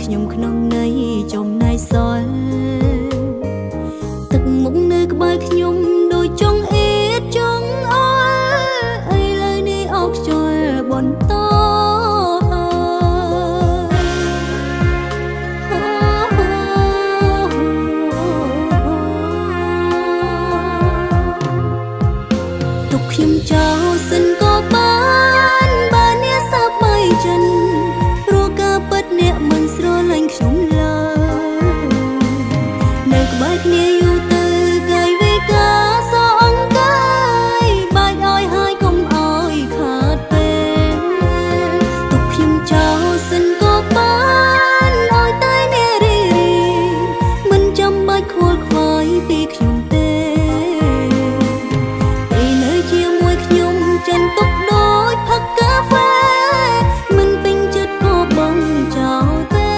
ខ្ញុំក្នុងន័យចំណាយសល់ទឹកមុខនៅក្បែរខ្ញុំដូចចង់អៀតចង់អល់ឥឡូវនេះអោបខ្យល់បន្តទុកខ្ញុំចោលសិនក៏បានអ្នកសប្បាយចិនព្រោះការពិតអ្នកមិនស្រឡាញ់ខ្ញុំឡើយនៅក្បែរគ្នាយូរទៅកាយវិការសអង្កាយបាច់ឲ្យហើយកុំឲ្យខាតពេលទុកខ្ញុំចោលសិនក៏បានឲ្យតែអ្នករីមិនចាំបាច់ខ្វល់ខ្វាយពីខ្ញុំទេចិនទុកដូចផឹកកាហ្វេមិនពេញចិត្តក៏បងចោលទេ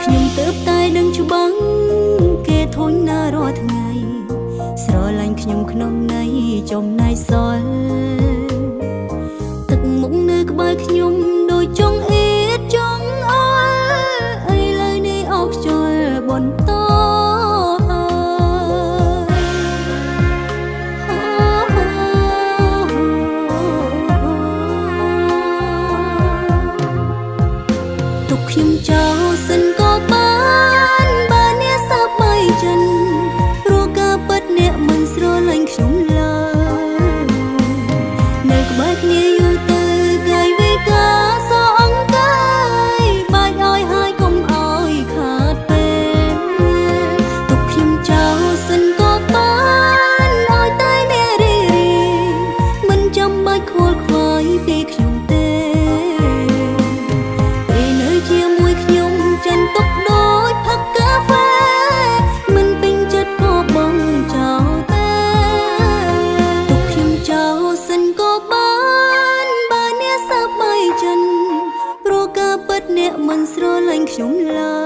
ខ្ញុំទើបតែដឹងច្បាស់ធុញណារាល់ថ្ងៃស្រឡាញ់ខ្ញុំក្នុងន័យចំណាយសល់ទឹកមុខនៅក្បែរខ្ញុំដូចចង់អៀតចង់អល់ឥឡូវនេះអោបខ្យល់បន្តទុកខ្ញុំចោលសិនក៏បានអ្នកសប្បាយចិនព្រោះការពិតអ្នកមិនស្រឡាញ់ខ្ញុំឡើយនៅក្បែរគ្នាយូរទៅកាយវិការសអង្កាយបាច់ឲ្យហើយកុំឲ្យខាតពេលទុកខ្ញុំចោលសិនក៏បានឲ្យតែអ្នករីមិនចាំបាច់ខ្វល់ខ្វាយពីខ្ញុំទេពេលនៅជាមួយខ្ញុំចិនទុកដូចផឹកកាហ្វេមិនពេញចិត្តក៏បងចោលទេទុកខ្ញុំចោលសិនក៏បានអ្នកសប្បាយចិនព្រោះការពិតអ្នកមិនស្រឡាញ់ខ្ញុំឡើ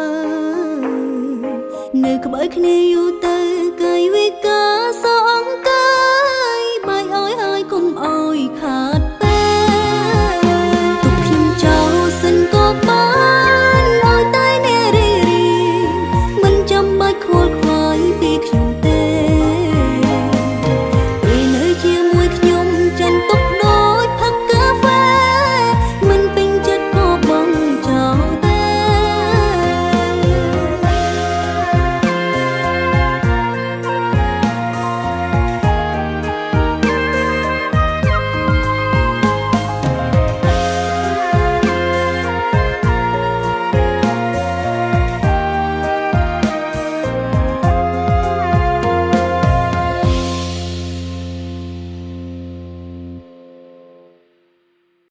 យនៅក្បែរគ្នាយូរទៅ